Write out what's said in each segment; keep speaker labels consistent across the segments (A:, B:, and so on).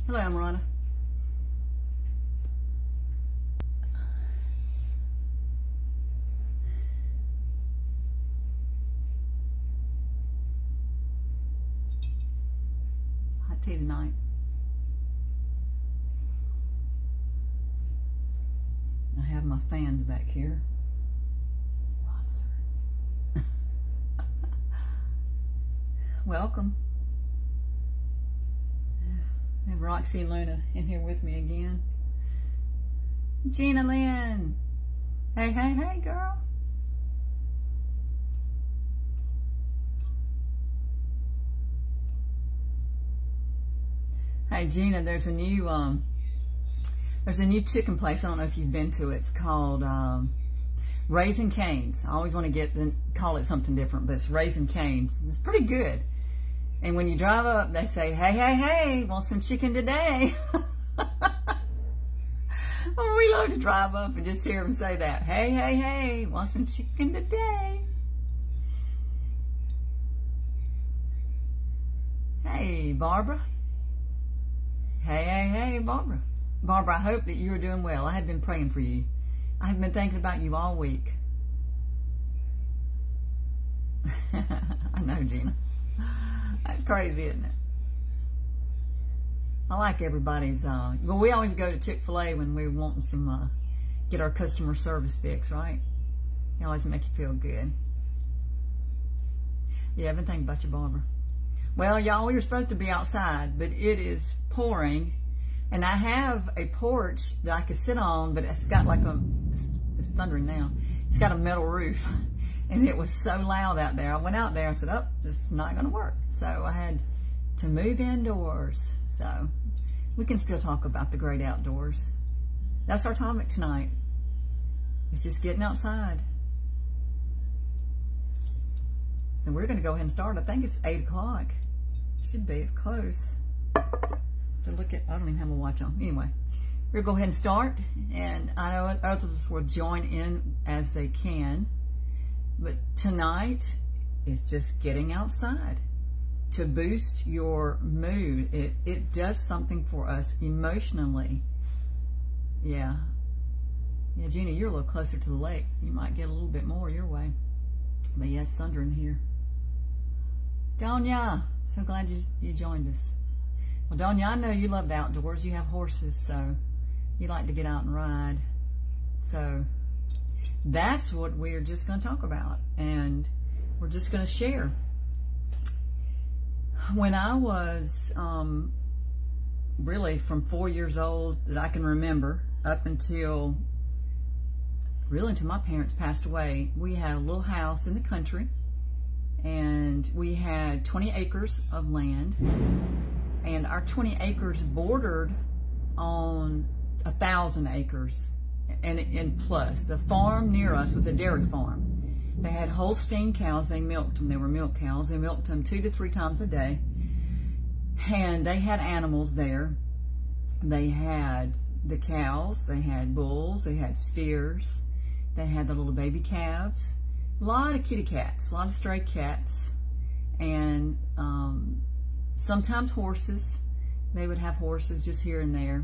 A: Hello, Ammirata. Hot tea tonight. I have my fans back here. Welcome. I have Roxy and Luna in here with me again. Gina Lynn. Hey, hey, hey, girl. Hey, Gina, there's a new chicken place. I don't know if you've been to it. It's called Raising Cane's. I always want to call it something different, but it's Raising Cane's. It's pretty good. And when you drive up, they say, hey, hey, hey, want some chicken today? Oh, we love to drive up and just hear them say that. Hey, hey, hey, want some chicken today? Hey, Barbara. Hey, hey, hey, Barbara. Barbara, I hope that you're doing well. I have been praying for you. I have been thinking about you all week. I know, Gina. That's crazy, isn't it? I like everybody's, well, we always go to Chick-fil-A when we're wanting some, get our customer service fix, right? They always make you feel good. Yeah, I've been thinking about you, Barbara. Well, y'all, we were supposed to be outside, but it is pouring, and I have a porch that I could sit on, but it's got like it's thundering now. It's got a metal roof. And it was so loud out there. I went out there and said, oh, this is not going to work. So I had to move indoors. So we can still talk about the great outdoors. That's our topic tonight. It's just getting outside. So we're going to go ahead and start. I think it's 8 o'clock. It should be. It's close. To look at, I don't even have a watch on. Anyway, we're going to go ahead and start. And I know others will join in as they can. But tonight is just getting outside to boost your mood. It does something for us emotionally. Yeah. Yeah, Gina, you're a little closer to the lake. You might get a little bit more your way. But yeah, it's thundering here. Donya, so glad you joined us. Well, Donya, I know you love the outdoors. You have horses, so you like to get out and ride. So that's what we're just going to talk about, and we're just going to share. When I was really from 4 years old that I can remember up until my parents passed away, we had a little house in the country, and we had 20 acres of land, and our 20 acres bordered on 1,000 acres. And plus, the farm near us was a dairy farm. They had Holstein cows. They milked them. They were milk cows. They milked them 2 to 3 times a day. And they had animals there. They had the cows. They had bulls. They had steers. They had the little baby calves. A lot of kitty cats. A lot of stray cats. And sometimes horses. They would have horses just here and there.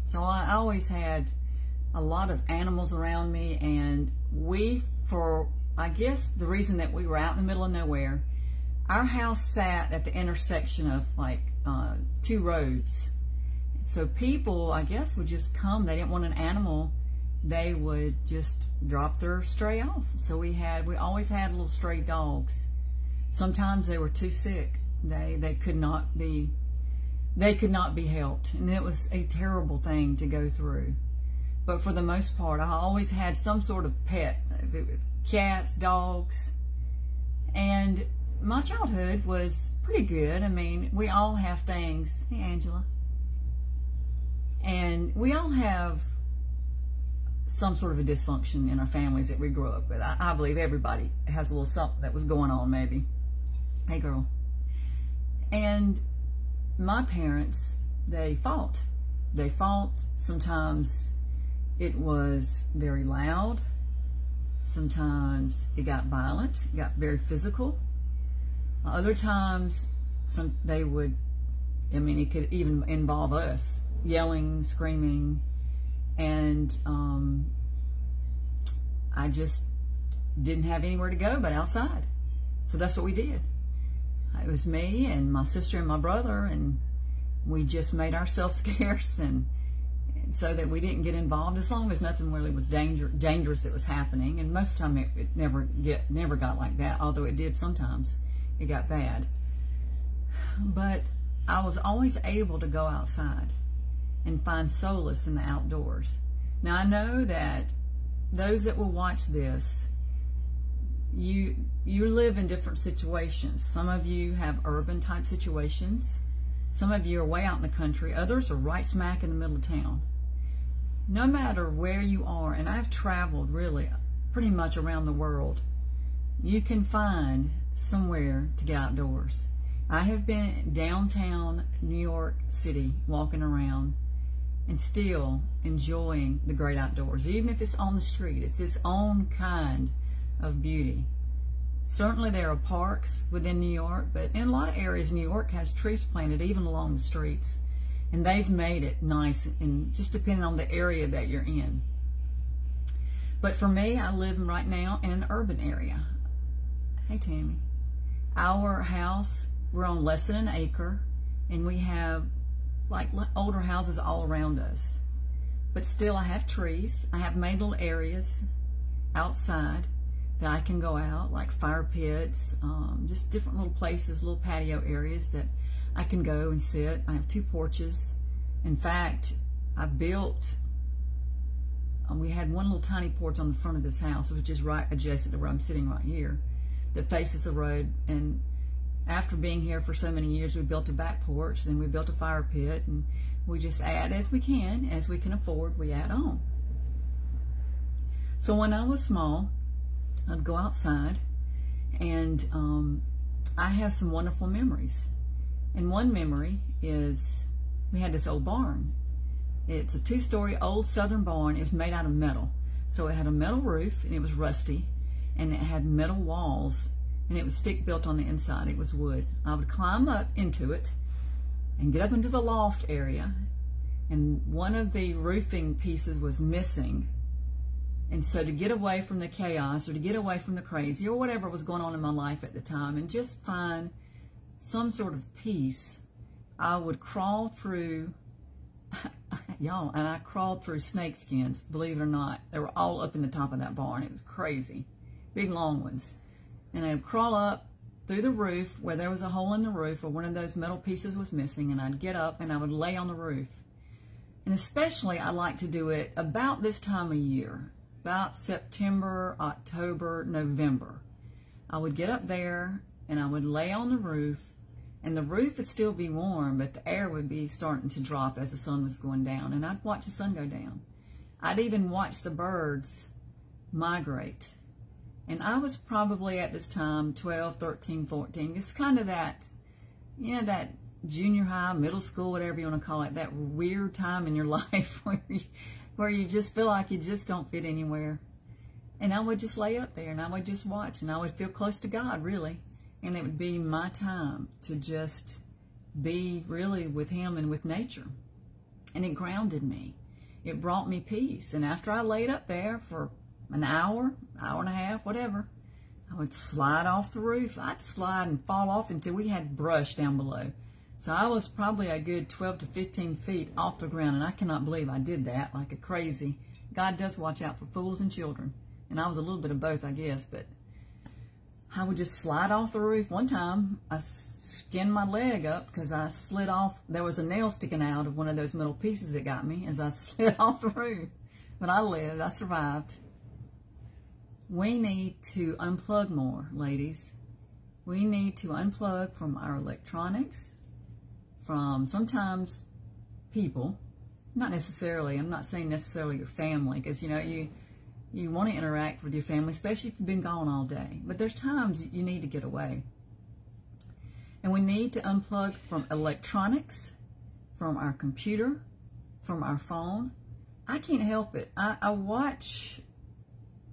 A: So I always had a lot of animals around me, and I guess the reason that we were out in the middle of nowhere, our house sat at the intersection of like 2 roads. So people, I guess, would just come. They didn't want an animal. They would just drop their stray off. So we always had little stray dogs. Sometimes they were too sick. They could not be helped, and it was a terrible thing to go through. But for the most part, I always had some sort of pet, cats, dogs, and my childhood was pretty good. I mean, we all have things. Hey, Angela. And we all have some sort of a dysfunction in our families that we grew up with. I believe everybody has a little something that was going on, maybe. Hey, girl. And my parents, they fought. They fought. Sometimes it was very loud. Sometimes it got violent, it got very physical. Other times, they would I mean, it could even involve us yelling, screaming, and I just didn't have anywhere to go but outside. So that's what we did. It was me and my sister and my brother, and we just made ourselves scarce, and so that we didn't get involved, as long as nothing really was dangerous that was happening. And most of the time it never got like that, although it did sometimes. It got bad. But I was always able to go outside and find solace in the outdoors. Now I know that those that will watch this, you live in different situations. Some of you have urban type situations. Some of you are way out in the country. Others are right smack in the middle of town. No matter where you are, and I've traveled really pretty much around the world, you can find somewhere to get outdoors. I have been downtown New York City walking around and still enjoying the great outdoors. Even if it's on the street, it's its own kind of beauty. Certainly there are parks within New York, but in a lot of areas New York has trees planted even along the streets, and they've made it nice, and just depending on the area that you're in. But for me, I live right now in an urban area. Hey Tammy. Our house, we're on less than an acre, and we have like older houses all around us. But still I have trees. I have made little areas outside that I can go out, like fire pits, just different little places, little patio areas that I can go and sit. I have 2 porches. In fact, I built, we had one little tiny porch on the front of this house, which is right adjacent to where I'm sitting right here, that faces the road. And after being here for so many years, we built a back porch, then we built a fire pit, and we just add as we can afford, we add on. So when I was small, I'd go outside, and I have some wonderful memories. And one memory is we had this old barn. It's a 2-story old southern barn. It was made out of metal. So it had a metal roof, and it was rusty, and it had metal walls, and it was stick built on the inside. It was wood. I would climb up into it and get up into the loft area, and one of the roofing pieces was missing. And so to get away from the chaos, or to get away from the crazy, or whatever was going on in my life at the time, and just find some sort of peace, I would crawl through, y'all, and I crawled through snake skins, believe it or not. They were all up in the top of that barn. It was crazy. Big, long ones. And I'd crawl up through the roof where there was a hole in the roof, or one of those metal pieces was missing, and I'd get up and I would lay on the roof. And especially I like to do it about this time of year, about September, October, November. I would get up there and I would lay on the roof, and the roof would still be warm, but the air would be starting to drop as the sun was going down, and I'd watch the sun go down. I'd even watch the birds migrate. And I was probably at this time 12, 13, 14, just kind of that, you know, that junior high, middle school, whatever you want to call it, that weird time in your life where you just feel like you just don't fit anywhere. And I would just lay up there and I would just watch, and I would feel close to God, really. And it would be my time to just be really with Him and with nature. And it grounded me. It brought me peace. And after I laid up there for an hour, hour and a half, whatever, I would slide off the roof. I'd slide and fall off until we had brush down below. So I was probably a good 12 to 15 feet off the ground, and I cannot believe I did that like a crazy. God does watch out for fools and children. And I was a little bit of both, I guess, but I would just slide off the roof. One time, I skinned my leg up because I slid off. There was a nail sticking out of one of those metal pieces that got me as I slid off the roof. But I lived. I survived. We need to unplug more, ladies. We need to unplug from our electronics, from sometimes people. Not necessarily, I'm not saying necessarily your family, because, you know, you want to interact with your family, especially if you've been gone all day. But there's times you need to get away. And we need to unplug from electronics, from our computer, from our phone. I can't help it. I watch,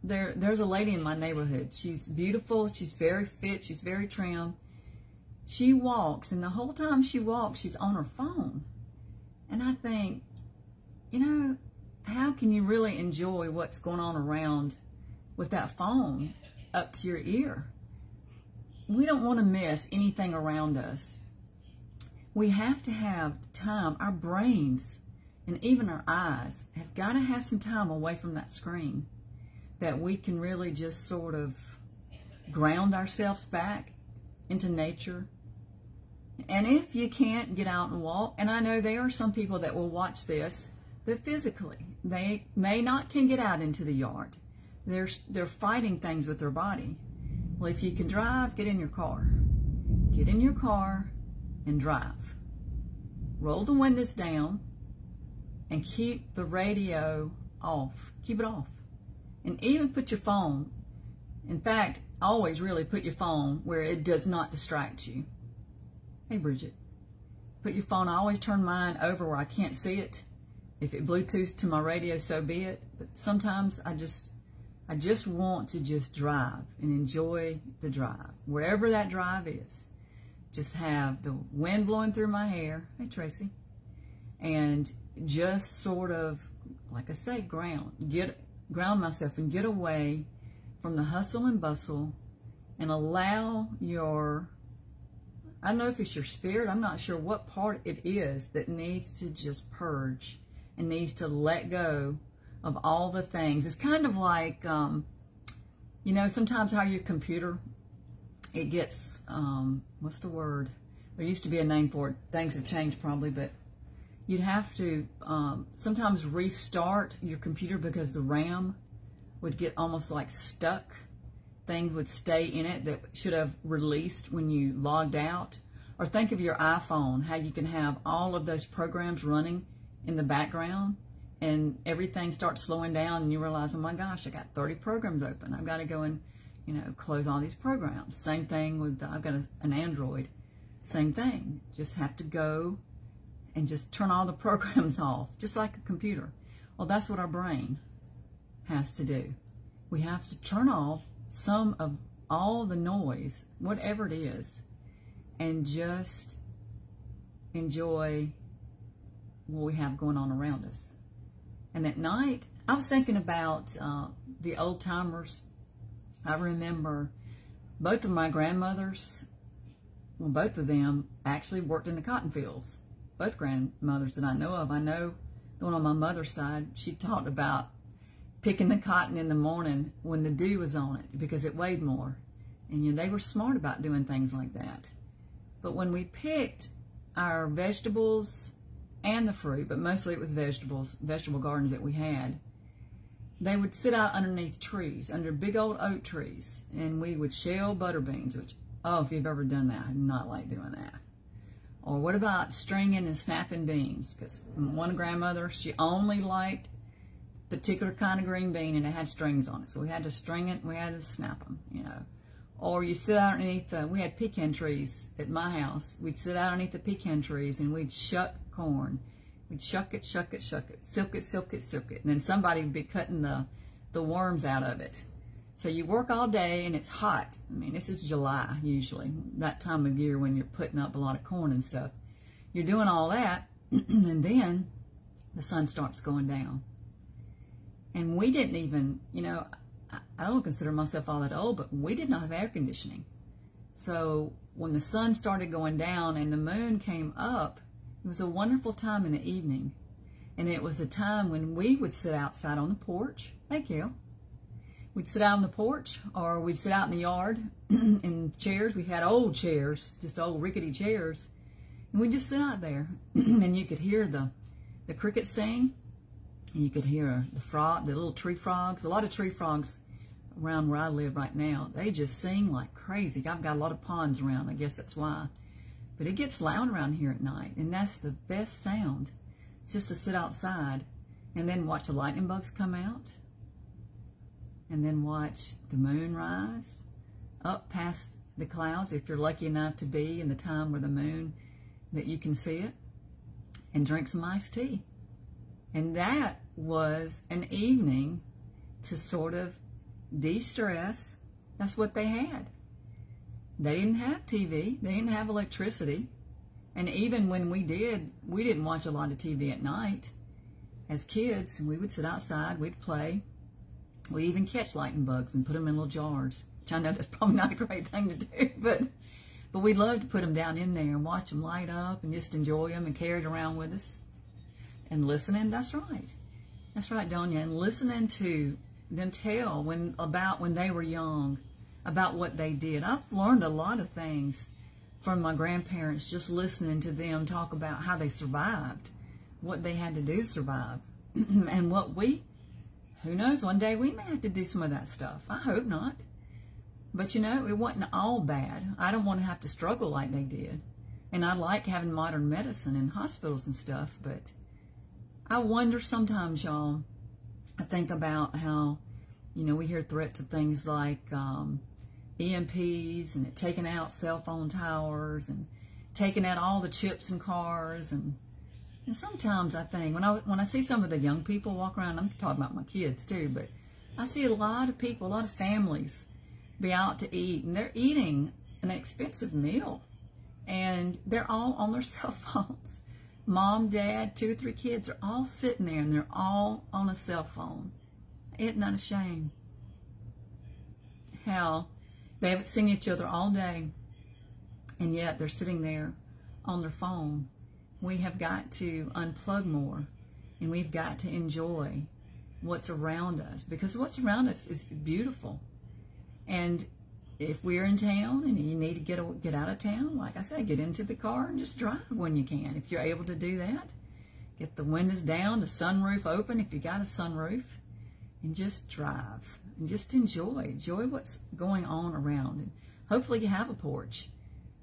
A: there's a lady in my neighborhood. She's beautiful. She's very fit. She's very trim. She walks, and the whole time she walks, she's on her phone. And I think, you know, how can you really enjoy what's going on around with that phone up to your ear? We don't want to miss anything around us. We have to have time. Our brains and even our eyes have got to have some time away from that screen, that we can really just sort of ground ourselves back into nature. And if you can't get out and walk, and I know there are some people that will watch this that physically, they may not can get out into the yard. They're fighting things with their body. Well, if you can drive, get in your car. Get in your car and drive. Roll the windows down and keep the radio off. Keep it off. And even put your phone, in fact, always really put your phone where it does not distract you. Hey, Bridget, put your phone, I always turn mine over where I can't see it. If it Bluetooths to my radio, so be it. But sometimes I just want to just drive and enjoy the drive. Wherever that drive is, just have the wind blowing through my hair. Hey, Tracy. And just sort of, like I say, ground myself and get away from the hustle and bustle and allow your, I don't know if it's your spirit, I'm not sure what part it is that needs to just purge and needs to let go of all the things. It's kind of like, you know, sometimes how your computer, it gets, what's the word? There used to be a name for it. Things have changed probably, but you'd have to sometimes restart your computer because the RAM would get almost like stuck. Things would stay in it that should have released when you logged out. Or think of your iPhone, how you can have all of those programs running in the background and everything starts slowing down and you realize, oh my gosh, I got 30 programs open. I've got to go and, you know, close all these programs. Same thing with, I've got an Android. Same thing. Just have to go and just turn all the programs off, just like a computer. Well, that's what our brain has to do. We have to turn off some of all the noise, whatever it is, and just enjoy what we have going on around us. And at night, I was thinking about the old timers. I remember both of my grandmothers, well, both of them actually worked in the cotton fields. Both grandmothers that I know of. I know the one on my mother's side, she talked about picking the cotton in the morning when the dew was on it because it weighed more. And you know, they were smart about doing things like that. But when we picked our vegetables and the fruit, but mostly it was vegetables, vegetable gardens that we had, they would sit out underneath trees, under big old oak trees, and we would shell butter beans, which, oh, if you've ever done that, I do not like doing that. Or what about stringing and snapping beans? Because one grandmother, she only liked particular kind of green bean and it had strings on it. So we had to string it, we had to snap them, you know. Or you sit out underneath, we had pecan trees at my house. We'd sit out underneath the pecan trees and we'd shuck corn. We'd shuck it, shuck it, shuck it, silk it, silk it, silk it. And then somebody would be cutting the worms out of it. So you work all day and it's hot. I mean, this is July usually, that time of year when you're putting up a lot of corn and stuff. You're doing all that and then the sun starts going down. And we didn't even, you know, I don't consider myself all that old, but we did not have air conditioning. So when the sun started going down and the moon came up, it was a wonderful time in the evening. And it was a time when we would sit outside on the porch. Thank you. We'd sit out on the porch or we'd sit out in the yard in chairs. We had old chairs, just old rickety chairs. And we'd just sit out there and you could hear the crickets sing. And you could hear the little tree frogs. A lot of tree frogs around where I live right now, they just sing like crazy. I've got a lot of ponds around, I guess that's why. But it gets loud around here at night, and that's the best sound. It's just to sit outside and then watch the lightning bugs come out and then watch the moon rise up past the clouds if you're lucky enough to be in the time where the moon, that you can see it, and drink some iced tea. And that was an evening to sort of de-stress. That's what they had. They didn't have TV. They didn't have electricity. And even when we did, we didn't watch a lot of TV at night. As kids, we would sit outside, we'd play. We'd even catch lightning bugs and put them in little jars, which I know that's probably not a great thing to do, but we loved to put them down in there and watch them light up and just enjoy them and carry it around with us. And listening, that's right. That's right, Donya. And listening to them tell about when they were young, about what they did. I've learned a lot of things from my grandparents just listening to them talk about how they survived, what they had to do to survive, and who knows, one day we may have to do some of that stuff. I hope not. But you know, it wasn't all bad. I don't want to have to struggle like they did. And I like having modern medicine and hospitals and stuff, but I wonder sometimes, y'all, I think about how, you know, we hear threats of things like EMPs and it taking out cell phone towers and taking out all the chips in cars. And sometimes I think, when I see some of the young people walk around, I'm talking about my kids too, but I see a lot of people, a lot of families be out to eat, and they're eating an expensive meal, and they're all on their cell phones. Mom, dad, 2 or 3 kids are all sitting there, and they're all on a cell phone. Isn't that a shame? How they haven't seen each other all day, and yet they're sitting there on their phone. We have got to unplug more, and we've got to enjoy what's around us, because what's around us is beautiful. And if we're in town and you need to get out of town, like I said, get into the car and just drive when you can. If you're able to do that, get the windows down, the sunroof open if you got a sunroof, and just drive and just enjoy what's going on around. And hopefully you have a porch.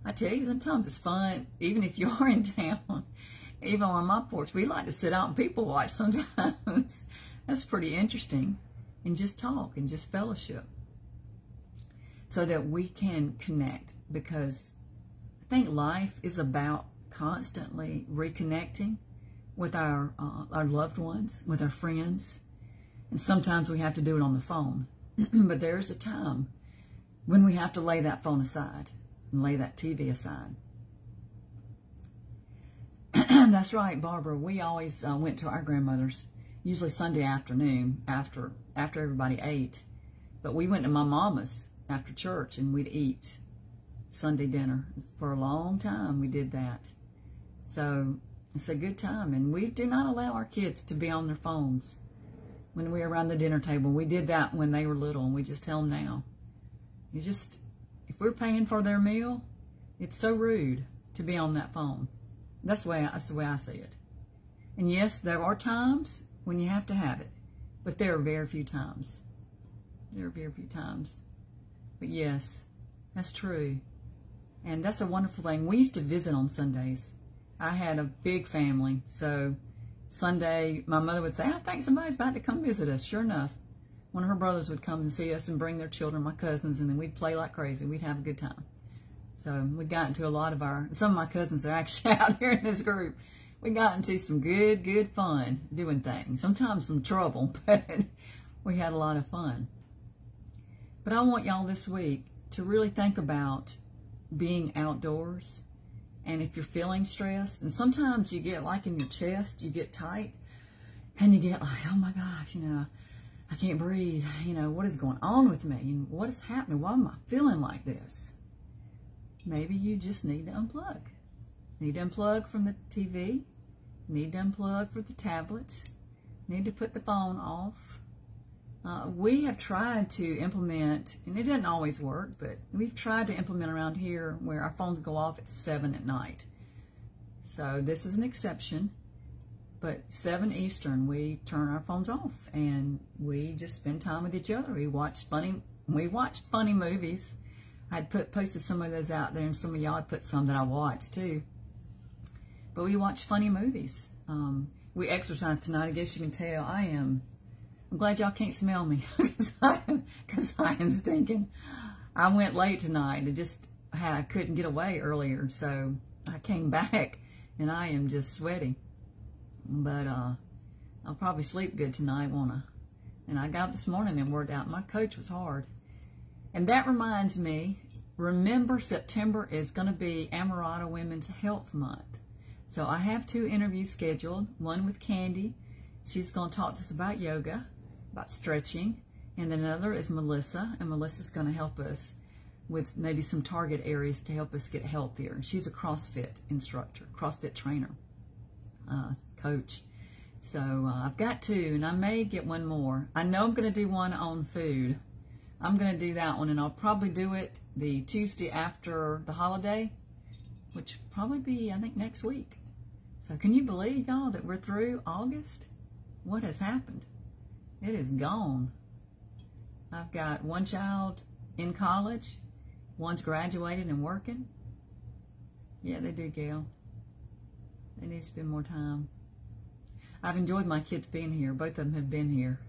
A: I tell you, sometimes it's fun, even if you're in town. Even on my porch, we like to sit out and people watch sometimes. That's pretty interesting. And just talk and just fellowship, so that we can connect, because I think life is about constantly reconnecting with our loved ones, with our friends, and sometimes we have to do it on the phone. But there's a time when we have to lay that phone aside and lay that TV aside. That's right, Barbara. We always went to our grandmother's, usually Sunday afternoon after everybody ate, but we went to my mama's after church, and we'd eat Sunday dinner. For a long time we did that. So it's a good time, and we do not allow our kids to be on their phones when we're around the dinner table. We did that when they were little, and we just tell them now. If we're paying for their meal, it's so rude to be on that phone. That's the way I see it. And yes, there are times when you have to have it, but there are very few times. There are very few times. But yes, that's true. And that's a wonderful thing. We used to visit on Sundays. I had a big family, so Sunday, my mother would say, I think somebody's about to come visit us. Sure enough, one of her brothers would come and see us and bring their children, my cousins, and then we'd play like crazy. We'd have a good time. So we got into a lot of some of my cousins are actually out here in this group. We got into some good fun doing things. Sometimes some trouble, but we had a lot of fun. But I want y'all this week to really think about being outdoors. And if you're feeling stressed, and sometimes you get like in your chest, you get tight, and you get like, oh my gosh, you know, I can't breathe. You know, what is going on with me? And what is happening? Why am I feeling like this? Maybe you just need to unplug. Need to unplug from the TV. Need to unplug from the tablet. Need to put the phone off. We have tried to implement, and it doesn't always work, but we've tried to implement around here where our phones go off at 7 at night. So this is an exception, but 7 Eastern, we turn our phones off, and we just spend time with each other. We watch funny movies. I'd posted some of those out there, and some of y'all had put some that I watched too. But we watch funny movies. We exercise tonight. I guess you can tell I'm glad y'all can't smell me because I am stinking. I went late tonight. I couldn't get away earlier, so I came back and I am just sweaty. But I'll probably sleep good tonight, won't I? And I got up this morning and worked out. My coach was hard. And that reminds me remember, September is going to be Ammirata Women's Health Month. So I have 2 interviews scheduled, one with Candy. She's going to talk to us about yoga, about stretching, and then another is Melissa, and Melissa's going to help us with maybe some target areas to help us get healthier. She's a CrossFit instructor, CrossFit trainer, coach. So I've got 2, and I may get one more. I know I'm going to do one on food. I'm going to do that one, and I'll probably do it the Tuesday after the holiday, which will probably be, I think, next week. So can you believe, y'all, that we're through August? What has happened? It is gone. I've got 1 child in college. One's graduated and working. Yeah, they do, Gail. They need to spend more time. I've enjoyed my kids being here. Both of them have been here.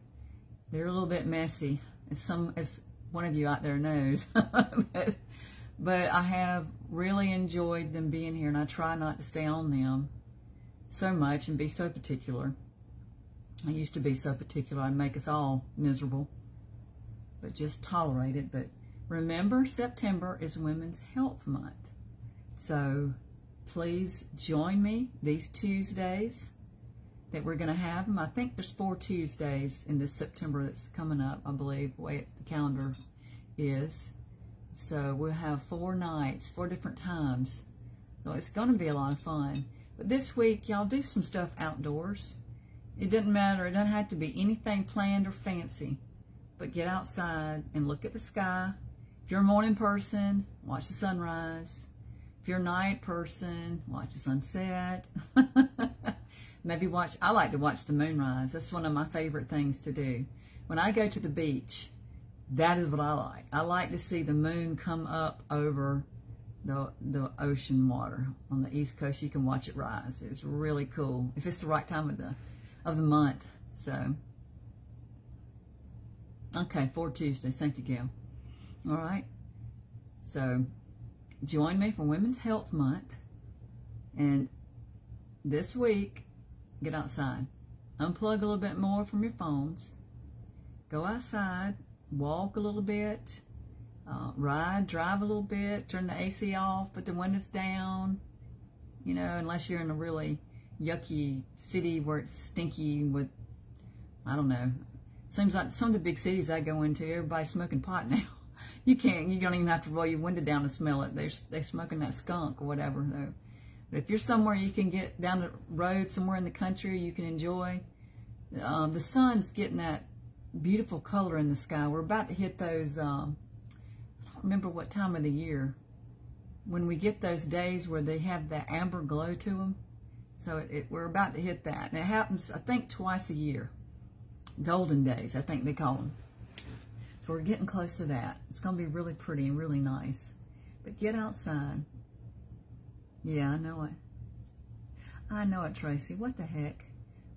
A: They're a little bit messy, as one of you out there knows. but I have really enjoyed them being here, and I try not to stay on them so much and be so particular. I used to be so particular. I'd make us all miserable, but just tolerate it. But remember, September is Women's Health Month. So please join me these Tuesdays that we're going to have them. I think there's 4 Tuesdays in this September that's coming up, I believe, the way the calendar is. So we'll have 4 nights, 4 different times. So it's going to be a lot of fun. But this week, y'all do some stuff outdoors. It doesn't matter. It doesn't have to be anything planned or fancy. But get outside and look at the sky. If you're a morning person, watch the sunrise. If you're a night person, watch the sunset. Maybe I like to watch the moonrise. That's one of my favorite things to do. When I go to the beach, that is what I like. I like to see the moon come up over the ocean water. On the East Coast, you can watch it rise. It's really cool if it's the right time of the month. So, okay, 4 Tuesdays. Thank you, Gail. All right. So, join me for Women's Health Month. And this week, get outside. Unplug a little bit more from your phones. Go outside. Walk a little bit. Drive a little bit. Turn the AC off. Put the windows down. You know, unless you're in a really yucky city where it's stinky with, I don't know. Seems like some of the big cities I go into, everybody's smoking pot now. You don't even have to roll your window down to smell it. They're smoking that skunk or whatever. So, but if you're somewhere you can get down the road, somewhere in the country you can enjoy, the sun's getting that beautiful color in the sky. We're about to hit those, I don't remember what time of the year, when we get those days where they have that amber glow to them. So we're about to hit that. And it happens, I think, twice a year. Golden days, I think they call them. So we're getting close to that. It's going to be really pretty and really nice. But get outside. Yeah, I know it. I know it, Tracy. What the heck?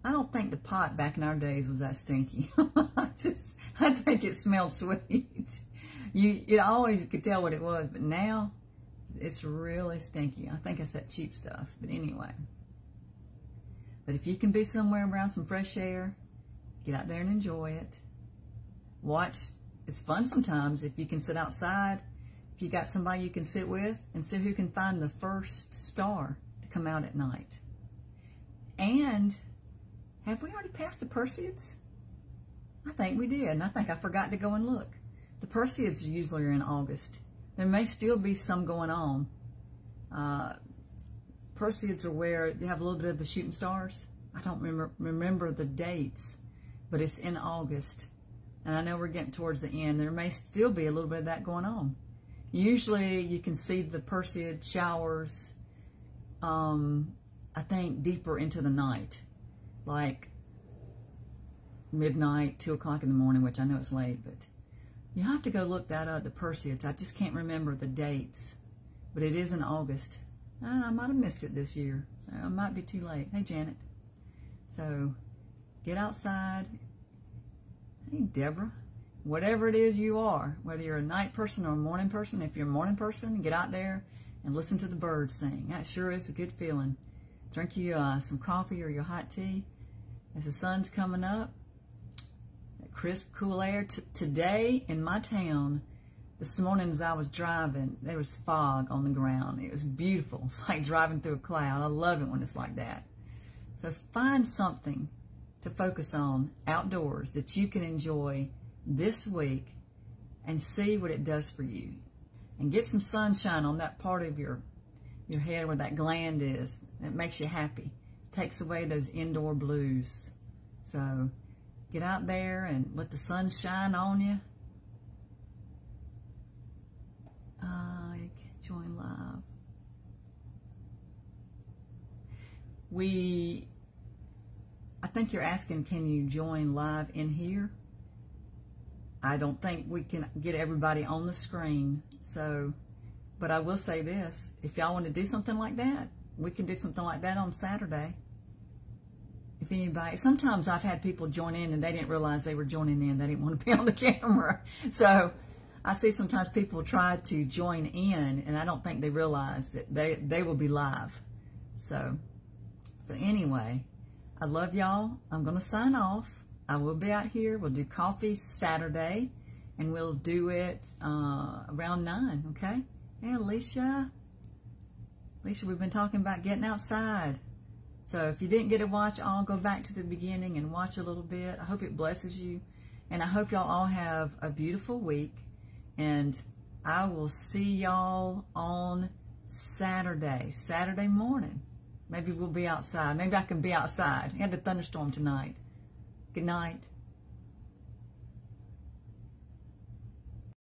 A: I don't think the pot back in our days was that stinky. I think it smelled sweet. You always could tell what it was, but now it's really stinky. I think it's that cheap stuff. But anyway. But if you can be somewhere around some fresh air, get out there and enjoy it. Watch. It's fun sometimes if you can sit outside, if you got somebody you can sit with, and see who can find the first star to come out at night. And have we already passed the Perseids? I think we did, and I think I forgot to go and look. The Perseids usually are in August. There may still be some going on. Perseids are where they have a little bit of the shooting stars. I don't remember the dates, but it's in August. And I know we're getting towards the end. There may still be a little bit of that going on. Usually you can see the Perseid showers, I think, deeper into the night. Like midnight, 2 o'clock in the morning, which I know it's late, but you have to go look that up, the Perseids. I just can't remember the dates, but it is in August. I might have missed it this year, so I might be too late. Hey, Janet. So get outside. Hey, Deborah. Whatever it is you are, whether you're a night person or a morning person, if you're a morning person, get out there and listen to the birds sing. That sure is a good feeling. Drink you some coffee or your hot tea as the sun's coming up. That crisp, cool air. Today in my town, This morning as I was driving, there was fog on the ground. It was beautiful. It's like driving through a cloud. I love it when it's like that. So find something to focus on outdoors that you can enjoy this week and see what it does for you. And get some sunshine on that part of your head where that gland is. That makes you happy. Takes away those indoor blues. So get out there and let the sun shine on you. You can join live. I think you're asking, can you join live in here? I don't think we can get everybody on the screen. So, but I will say this, if y'all want to do something like that, we can do something like that on Saturday. If anybody, sometimes I've had people join in and they didn't realize they were joining in. They didn't want to be on the camera. So I see sometimes people try to join in and I don't think they realize that they will be live. So anyway, I love y'all. I'm going to sign off. I will be out here. We'll do coffee Saturday and we'll do it around 9, okay? Hey, Alicia, we've been talking about getting outside. So if you didn't get to watch all, go back to the beginning and watch a little bit. I hope it blesses you. And I hope y'all all have a beautiful week. And I will see y'all on Saturday morning. Maybe we'll be outside. Maybe I can be outside. We had a thunderstorm tonight. Good night.